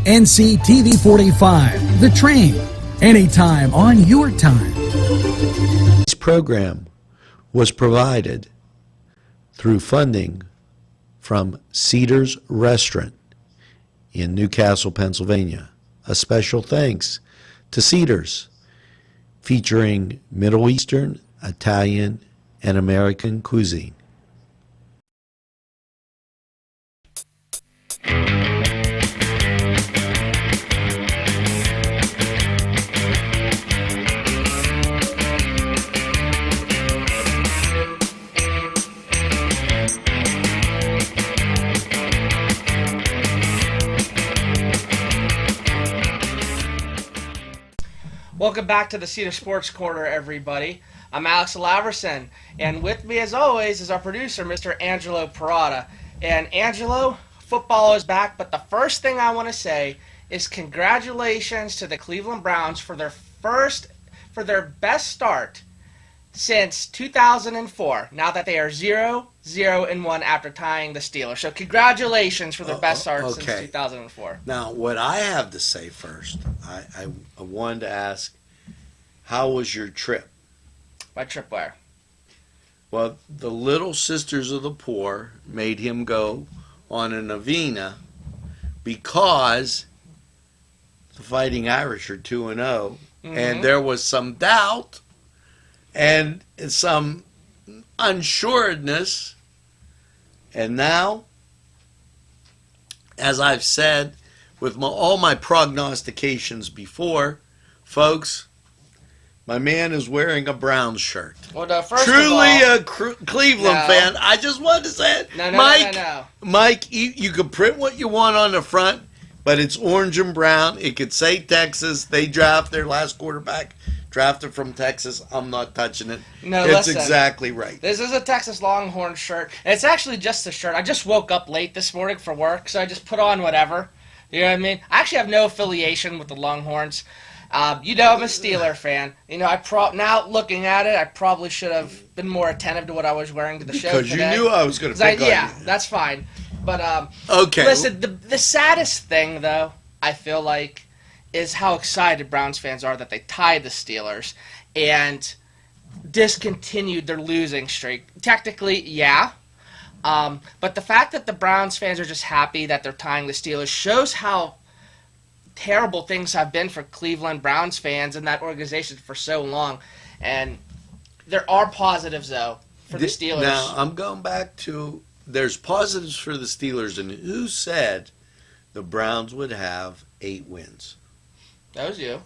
NCTV45, The Train, anytime on your time. This program was provided through funding from Cedars Restaurant in Newcastle, Pennsylvania. A special thanks to Cedars, featuring Middle Eastern, Italian, and American cuisine. Welcome back to the Cedars Sports Corner, everybody. I'm Alex Laverson, and with me, as always, is our producer, Mr. Angelo Parada. And Angelo, football is back, but the first thing I want to say is congratulations to the Cleveland Browns for their best start since 2004. Now that they are 0-0-1 after tying the Steelers, so congratulations for their best start since 2004. Now, what I have to say first, I wanted to ask, how was your trip? My trip where? Well, the Little Sisters of the Poor made him go on a novena because the Fighting Irish are 2-0, and there was some doubt and some unsuredness. And now, as I've said with all my prognostications before, folks, my man is wearing a Browns shirt. Well, no, first Truly of all, a Cleveland fan. I just wanted to say it. No. Mike, you can print what you want on the front, but it's orange and brown. It could say Texas. They draft their last quarterback, drafted from Texas. I'm not touching it. No, it's listen, exactly right. This is a Texas Longhorn shirt, and it's actually just a shirt. I just woke up late this morning for work, so I just put on whatever. You know what I mean? I actually have no affiliation with the Longhorns. You know, I'm a Steeler fan. You know, now looking at it, I probably should have been more attentive to what I was wearing to the show today. Because you knew I was going to pick on you. Yeah, that's fine. But okay. Listen, the saddest thing, though, I feel like, is how excited Browns fans are that they tied the Steelers and discontinued their losing streak. Technically, yeah. But the fact that the Browns fans are just happy that they're tying the Steelers shows how terrible things have been for Cleveland Browns fans and that organization for so long. And there are positives, though, for the Steelers. Now, I'm going back to, there's positives for the Steelers, and who said the Browns would have 8 wins? That was you.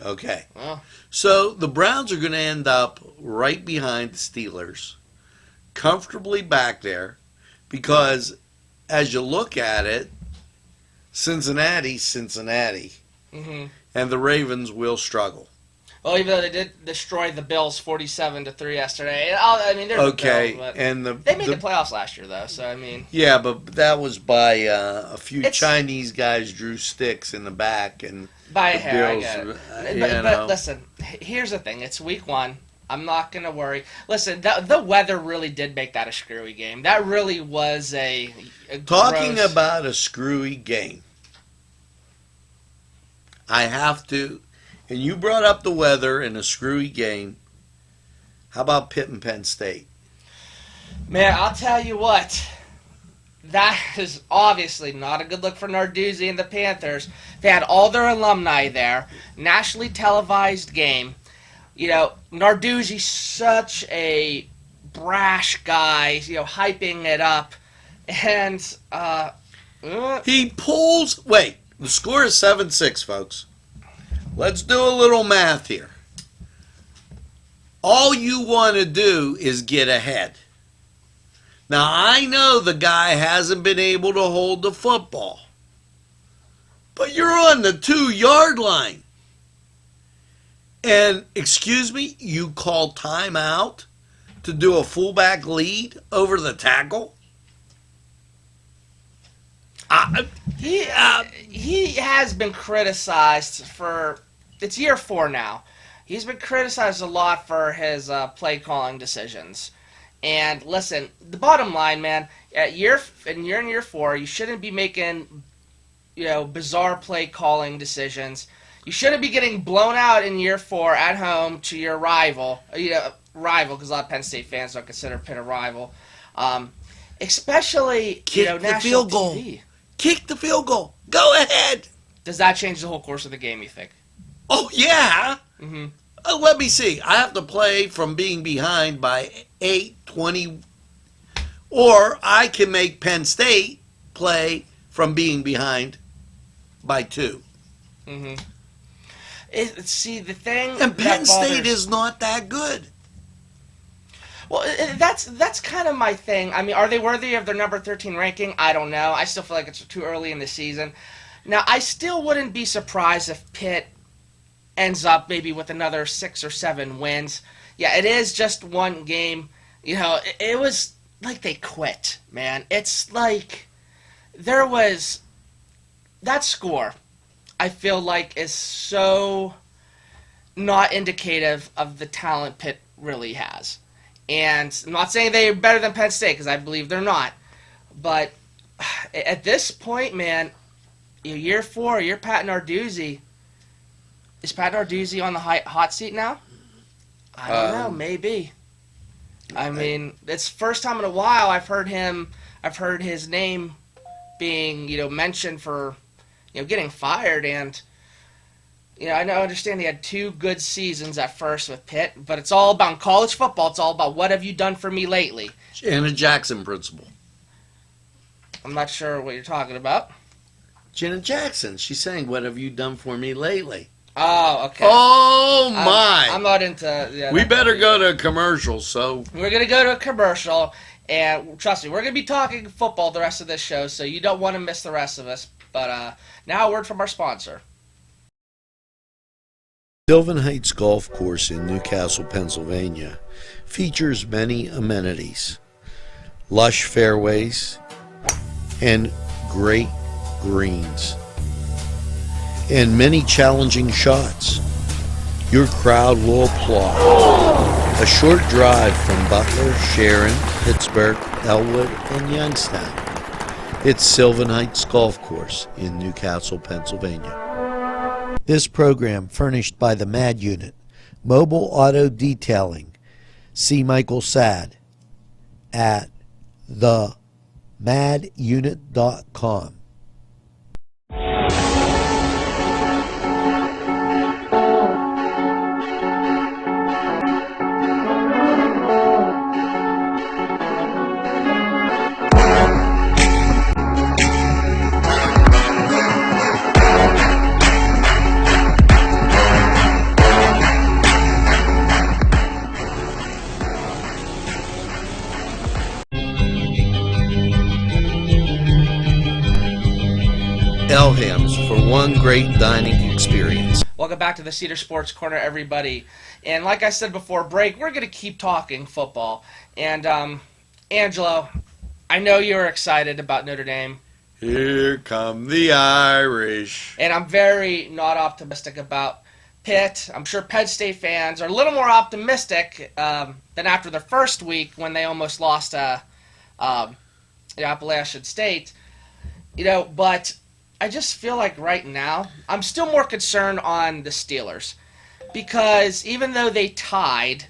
Okay. Well, so the Browns are going to end up right behind the Steelers, comfortably back there, because as you look at it, Cincinnati, and the Ravens will struggle. Well, even though they did destroy the Bills 47-3 yesterday, I mean, they're okay, the Bills, but and they made the playoffs last year, though. So I mean, yeah, but that was by a few Chinese guys drew sticks in the back and by a the hair. Bills, I get it. But listen, here's the thing: it's week 1. I'm not gonna worry. Listen, the weather really did make that a screwy game. That really was a talking gross... about a screwy game. I have to, and you brought up the weather in a screwy game. How about Pitt and Penn State? Man, I'll tell you what. That is obviously not a good look for Narduzzi and the Panthers. They had all their alumni there. Nationally televised game. You know, Narduzzi's such a brash guy, you know, hyping it up. And, he pulls, wait, the score is 7-6, folks. Let's do a little math here. All you want to do is get ahead. Now, I know the guy hasn't been able to hold the football, but you're on the 2-yard line. And, excuse me, you call timeout to do a fullback lead over the tackle? He has been criticized for, it's year 4 now. He's been criticized a lot for his play calling decisions. And listen, the bottom line, man, in year 4, you shouldn't be making bizarre play calling decisions. You shouldn't be getting blown out in year 4 at home to your rival. Rival, because a lot of Penn State fans don't consider Pitt a rival. Especially, Kick the national field goal. TV. Kick the field goal. Go ahead. Does that change the whole course of the game, you think? Oh, yeah. Mm-hmm. Let me see. I have to play from being behind by 8, 20, or I can make Penn State play from being behind by 2. Mm-hmm. See, the thing And Penn that State bothers- is not that good. Well, that's kind of my thing. I mean, are they worthy of their number 13 ranking? I don't know. I still feel like it's too early in the season. Now, I still wouldn't be surprised if Pitt ends up maybe with another 6 or 7 wins. Yeah, it is just one game. It was like they quit, man. It's like there was that score, I feel like, is so not indicative of the talent Pitt really has. And I'm not saying they're better than Penn State, because I believe they're not. But at this point, man, year 4, you're Pat Narduzzi. Is Pat Narduzzi on the hot seat now? I don't know, maybe. I mean, it's the first time in a while I've heard his name being, mentioned for, getting fired. And, I understand he had 2 good seasons at first with Pitt, but it's all about college football. It's all about what have you done for me lately. Janet Jackson principle. I'm not sure what you're talking about. Janet Jackson. She's saying, "What have you done for me lately?" Oh, okay. Oh, my. I'm not into... Yeah, We better go to a commercial, so... We're going to go to a commercial, and trust me, we're going to be talking football the rest of this show, so you don't want to miss the rest of us. But now a word from our sponsor. Sylvan Heights Golf Course in Newcastle, Pennsylvania features many amenities, lush fairways, and great greens, and many challenging shots. Your crowd will applaud. A short drive from Butler, Sharon, Pittsburgh, Elwood, and Youngstown. It's Sylvan Heights Golf Course in Newcastle, Pennsylvania. This program furnished by the MAD Unit, Mobile Auto Detailing. See Michael Sad at themadunit.com. Elham's for one great dining experience. Welcome back to the Cedars Sports Corner, everybody. And like I said before break, we're going to keep talking football. And, Angelo, I know you're excited about Notre Dame. Here come the Irish. And I'm very not optimistic about Pitt. I'm sure Penn State fans are a little more optimistic than after their first week when they almost lost to Appalachian State. But I just feel like right now I'm still more concerned on the Steelers, because even though they tied,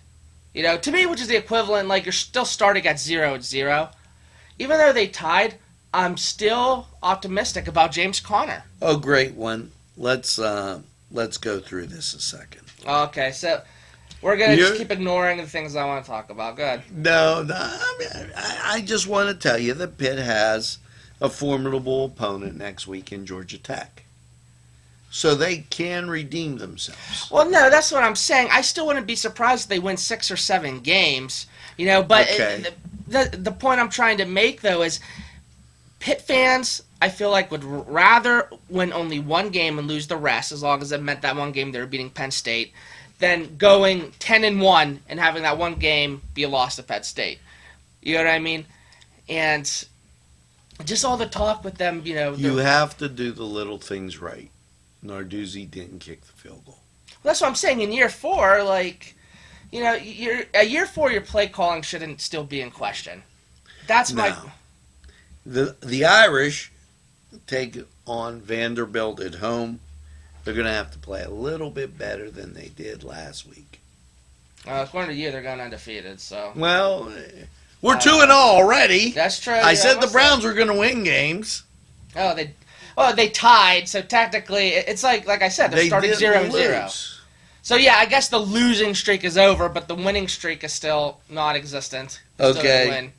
to me, which is the equivalent, like you're still starting at 0-0, even though they tied, I'm still optimistic about James Conner. Oh, great one. Let's go through this a second. Okay, so we're going to just keep ignoring the things I want to talk about. Good. No, I just want to tell you that Pitt has a formidable opponent next week in Georgia Tech. So they can redeem themselves. Well, no, that's what I'm saying. I still wouldn't be surprised if they win 6 or 7 games. But Okay. the point I'm trying to make, though, is Pitt fans, I feel like, would rather win only one game and lose the rest, as long as it meant that one game they were beating Penn State, than going 10-1 and having that one game be a loss to Penn State. You know what I mean? And just all the talk with them, You have to do the little things right. Narduzzi didn't kick the field goal. That's what I'm saying. In year 4, year 4, your play calling shouldn't still be in question. That's my... No. The Irish take on Vanderbilt at home. They're going to have to play a little bit better than they did last week. According to you, they're going undefeated. So Well, we're 2-0 already. that's true. I said the Browns were going to win games. Oh, they tied. So technically, it's like I said, they're starting didn't 0-0. lose. So yeah, I guess the losing streak is over, but the winning streak is still non-existent. Still Okay. didn't win.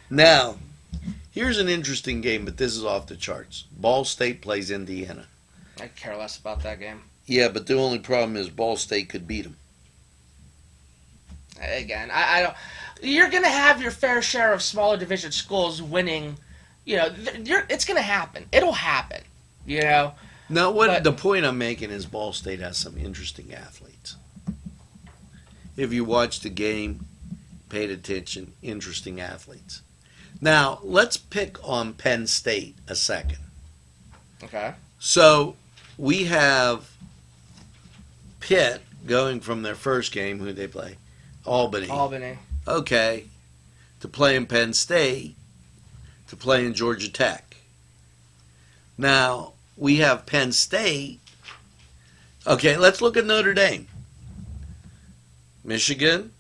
Now, here's an interesting game, but this is off the charts. Ball State plays Indiana. I care less about that game. Yeah, but the only problem is Ball State could beat them. Again, I don't. You're gonna have your fair share of smaller division schools winning. It's gonna happen. It'll happen. Now, the point I'm making is Ball State has some interesting athletes. If you watched the game, paid attention, interesting athletes. Now, let's pick on Penn State a second. Okay. So, we have Pitt going from their first game, who they play? Albany. Okay. To play in Penn State, to play in Georgia Tech. Now, we have Penn State. Okay, let's look at Notre Dame. Michigan,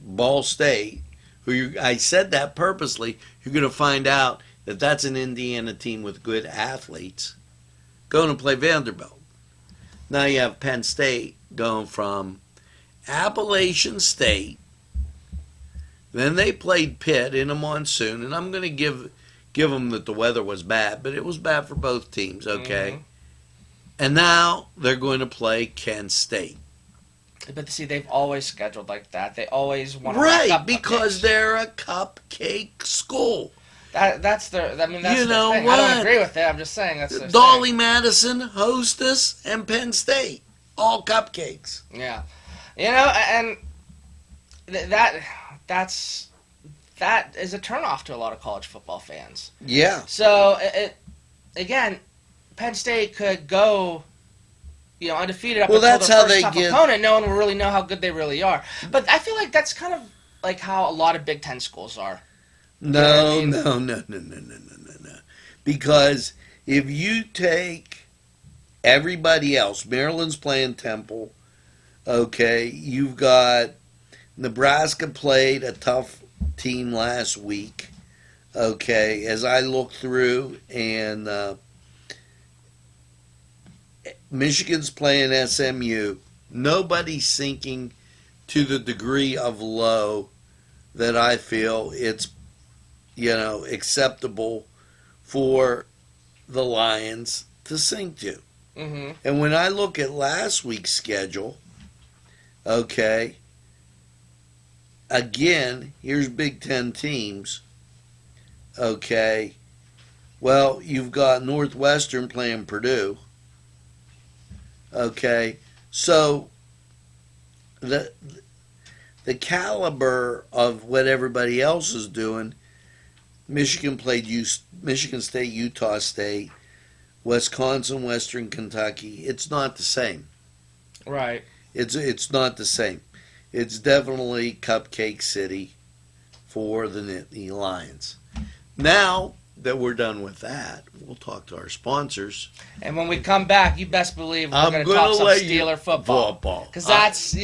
Ball State, I said that purposely. You're going to find out that that's an Indiana team with good athletes going to play Vanderbilt. Now you have Penn State going from Appalachian State. Then they played Pitt in a monsoon, and I'm going to give them that the weather was bad, but it was bad for both teams, okay? Mm-hmm. And now they're going to play Kent State. But see, they've always scheduled like that. They always want to right, because they're a cupcake school. That's their. I mean, that's you their know thing. what? I don't agree with that. I'm just saying that's their Dolly thing. Madison, Hostess, and Penn State, all cupcakes. Yeah, and that is a turnoff to a lot of college football fans. Yeah. So again, Penn State could go, undefeated up until their first tough opponent. No one will really know how good they really are. But I feel like that's kind of like how a lot of Big Ten schools are. No. Because if you take everybody else, Maryland's playing Temple, okay, you've got Nebraska played a tough team last week, okay, as I look through, and Michigan's playing SMU. Nobody's sinking to the degree of low that I feel it's acceptable for the Lions to sink to. Mm-hmm. And when I look at last week's schedule, okay, again, here's Big Ten teams, okay, well, you've got Northwestern playing Purdue, okay, so the caliber of what everybody else is doing, Michigan played Michigan State, Utah State, Wisconsin, Western Kentucky. It's not the same. Right. It's not the same. It's definitely Cupcake City for the Lions. Now that we're done with that, we'll talk to our sponsors. And when we come back, you best believe we're going to talk some Steeler football. Because that's,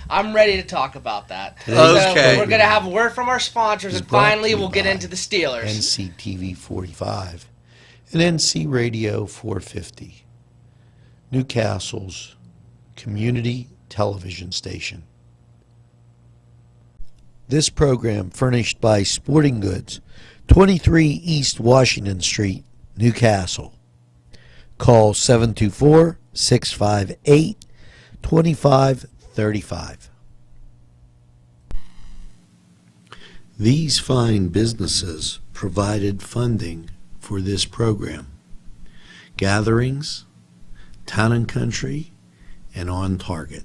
I'm ready to talk about that. Okay. So we're going to have a word from our sponsors, and finally we'll get into the Steelers. NCTV45 and NC Radio 450, Newcastle's community television station. This program furnished by Sporting Goods, 23 East Washington Street, Newcastle. Call 724-658-2535. These fine businesses provided funding for this program. Gatherings, Town and Country, and On Target.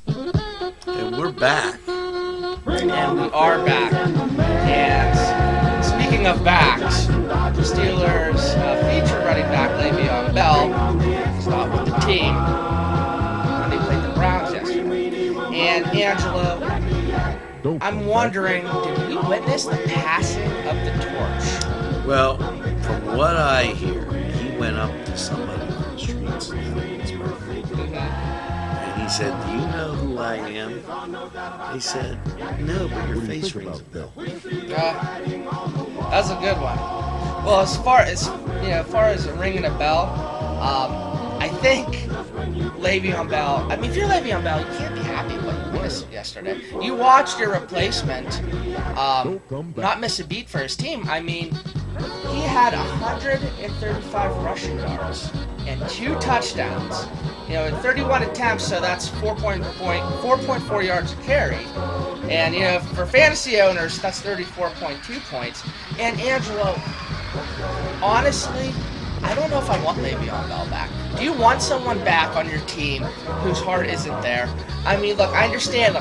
And we're back. And we are back. And speaking of backs, the Steelers featured running back Le'Veon Bell. He's not with the team. And they played the Browns yesterday. And Angelo, I'm wondering, did we witness the passing of the torch Well, from what I hear, he went up to somebody on the streets in Pittsburgh, and he said, "Do you know who I am?" They said, "No, but your face rings a bell." That's a good one. Well, as far as ringing a bell, I think Le'Veon Bell. I mean, if you're Le'Veon Bell, you can't be happy with what you missed yesterday. You watched your replacement not miss a beat for his team. I mean, he had 135 rushing yards and 2 touchdowns. In 31 attempts, so that's 4.4 yards a carry. And for fantasy owners, that's 34.2 points. And Angelo, honestly, I don't know if I want Le'Veon Bell back. Do you want someone back on your team whose heart isn't there? I mean, look, I understand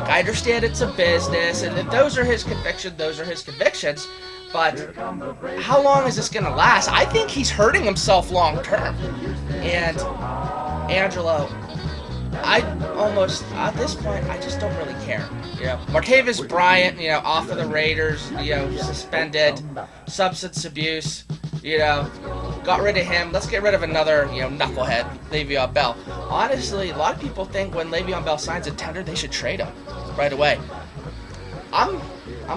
it's a business, and if those are his convictions, but how long is this going to last? I think he's hurting himself long term. And Angelo, at this point, I just don't really care. Martavis Bryant, off of the Raiders, suspended, substance abuse, got rid of him. Let's get rid of another, knucklehead, Le'Veon Bell. Honestly, a lot of people think when Le'Veon Bell signs a tender, they should trade him right away. I'm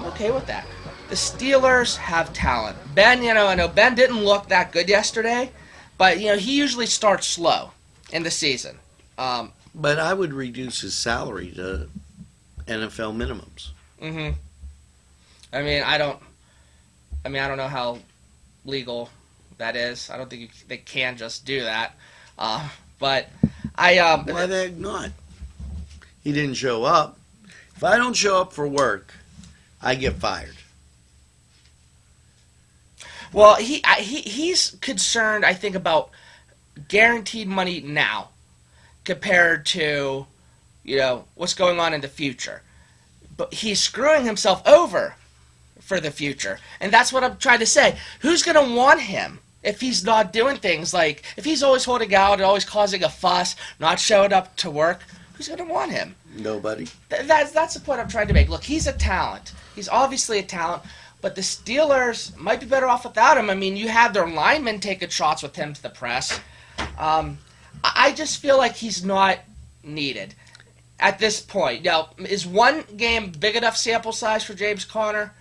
okay with that. The Steelers have talent. Ben, I know Ben didn't look that good yesterday, but, he usually starts slow in the season. But I would reduce his salary to NFL minimums. Mm-hmm. I don't know how legal that is. I don't think they can just do that. But why the heck not? He didn't show up. If I don't show up for work, I get fired. Well, he's concerned, I think, about guaranteed money now compared to, what's going on in the future. But he's screwing himself over for the future. And that's what I'm trying to say. Who's going to want him if he's not doing things like, if he's always holding out and always causing a fuss, not showing up to work, who's going to want him? Nobody. That's the point I'm trying to make. Look, he's a talent. He's obviously a talent. But the Steelers might be better off without him. I mean, you have their linemen taking shots with him to the press. I just feel like he's not needed at this point. Now, is one game big enough sample size for James Conner?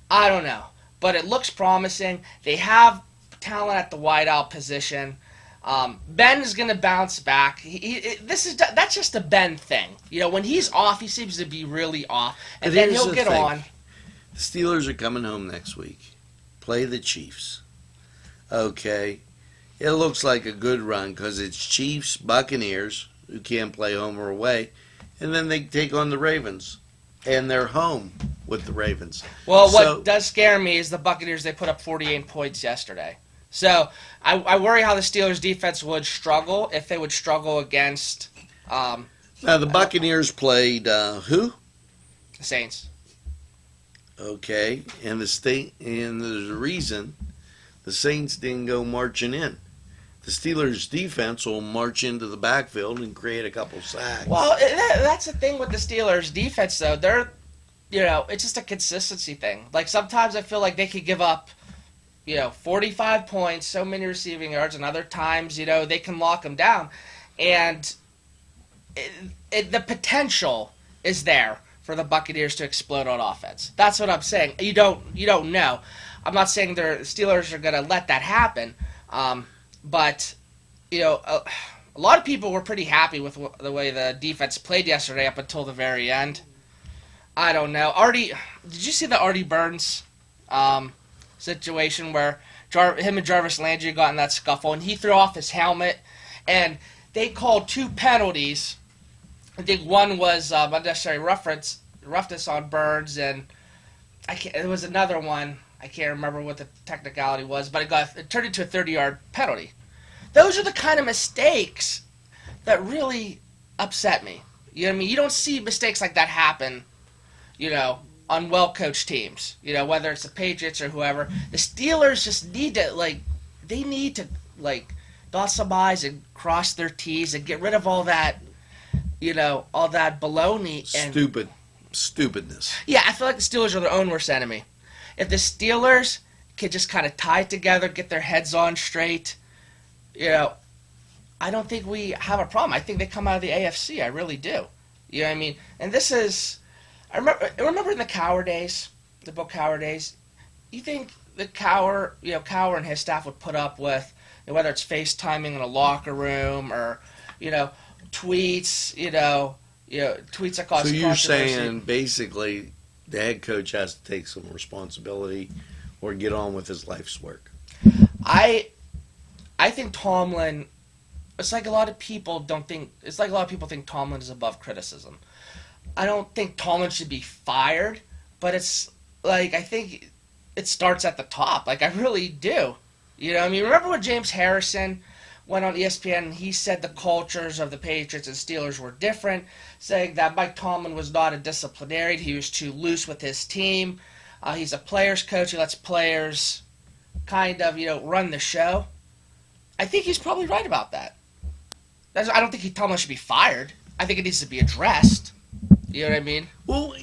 I don't know. But it looks promising. They have talent at the wideout position. Ben is going to bounce back. That's just a Ben thing. When he's off, he seems to be really off. And then he'll get on. The Steelers are coming home next week. Play the Chiefs. Okay. It looks like a good run because it's Chiefs, Buccaneers, who can't play home or away, and then they take on the Ravens. And they're home with the Ravens. Well, what does scare me is the Buccaneers, they put up 48 points yesterday. So I worry how the Steelers' defense would struggle if they would struggle against... now, the Buccaneers played who? The Saints. Okay, and there's a reason the Saints didn't go marching in. The Steelers' defense will march into the backfield and create a couple sacks. Well, that's the thing with the Steelers' defense, though. They're, it's just a consistency thing. Like, sometimes I feel like they could give up, 45 points, so many receiving yards, and other times, they can lock them down. And the potential is there for the Buccaneers to explode on offense. That's what I'm saying. You don't know. I'm not saying the Steelers are going to let that happen, but a lot of people were pretty happy with the way the defense played yesterday up until the very end. I don't know. Did you see the Artie Burns situation where him and Jarvis Landry got in that scuffle and he threw off his helmet and they called 2 penalties. I think one was unnecessary roughness on Burns, and it was another one. I can't remember what the technicality was, but it turned into a 30-yard penalty. Those are the kind of mistakes that really upset me. You know what I mean? You don't see mistakes like that happen, on well-coached teams. Whether it's the Patriots or whoever. The Steelers just need to, dot some I's and cross their T's and get rid of all that, all that baloney and stupidness. Yeah, I feel like the Steelers are their own worst enemy. If the Steelers can just kind of tie it together, get their heads on straight, I don't think we have a problem. I think they come out of the AFC. I really do. You know what I mean? And this is, I remember in the Cowher days, the Bill Cowher days, you think the Cowher and his staff would put up with, whether it's FaceTiming in a locker room or, tweets, tweets that cause So you're controversy. saying basically the head coach has to take some responsibility or get on with his life's work. I think Tomlin. It's like a lot of people think Tomlin is above criticism. I don't think Tomlin should be fired, but it's like I think it starts at the top. Like I really do. Remember when James Harrison went on ESPN and he said the cultures of the Patriots and Steelers were different, saying that Mike Tomlin was not a disciplinarian. He was too loose with his team. He's a players coach. He lets players kind of, run the show. I think he's probably right about that. I don't think Tomlin should be fired. I think it needs to be addressed. You know what I mean? Well,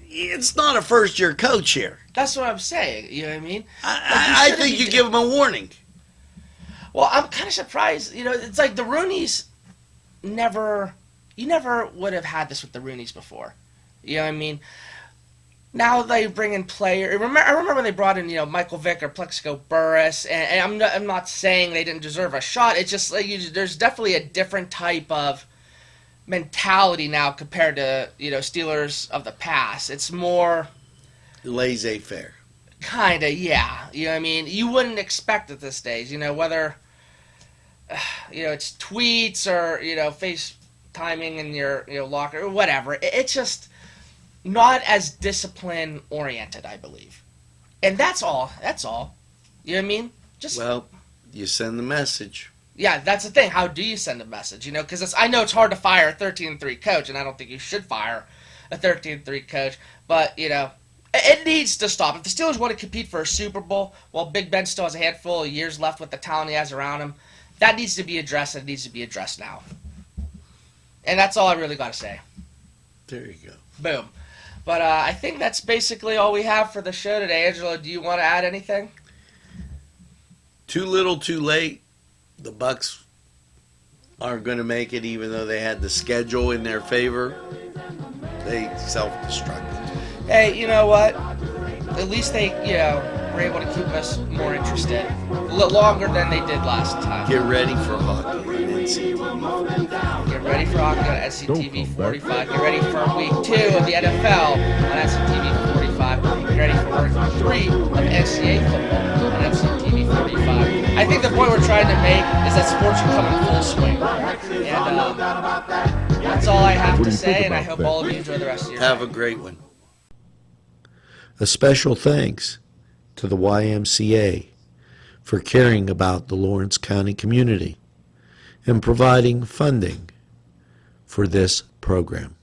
it's not a first-year coach here. That's what I'm saying. You know what I mean? I think you give him a warning. Well, I'm kind of surprised. It's like the Rooneys you never would have had this with the Rooneys before. You know what I mean? Now they bring in players. I remember when they brought in, Michael Vick or Plexico Burress, and I'm not saying they didn't deserve a shot. It's just like there's definitely a different type of mentality now compared to Steelers of the past. It's more laissez-faire. Kind of, yeah. You know what I mean? You wouldn't expect it these days. Whether it's tweets or FaceTiming in your locker or whatever. It's just not as discipline oriented, I believe. And that's all. You know what I mean? Well, you send the message. Yeah, that's the thing. How do you send a message? Because I know it's hard to fire a 13-3 coach, and I don't think you should fire a 13-3 coach. But it needs to stop. If the Steelers want to compete for a Super Bowl, while Big Ben still has a handful of years left with the talent he has around him, that needs to be addressed. And it needs to be addressed now. And that's all I really got to say. There you go. Boom. But I think that's basically all we have for the show today. Angelo, do you want to add anything? Too little, too late. The Bucs aren't going to make it, even though they had the schedule in their favor. They self-destructed. Hey, you know what? At least they, were able to keep us more interested. A little longer than they did last time. Get ready for hockey on NCTV45. Get ready for hockey on NCTV45. Get ready for week 2 of the NFL on NCTV45. Get ready for week 3 of NCAA football on NCTV45. I think the point we're trying to make is that sports are coming full swing. And that's all I have to say, and I hope all of you enjoy the rest of your Have day. a great one. A special thanks to the YMCA for caring about the Lawrence County community and providing funding for this program.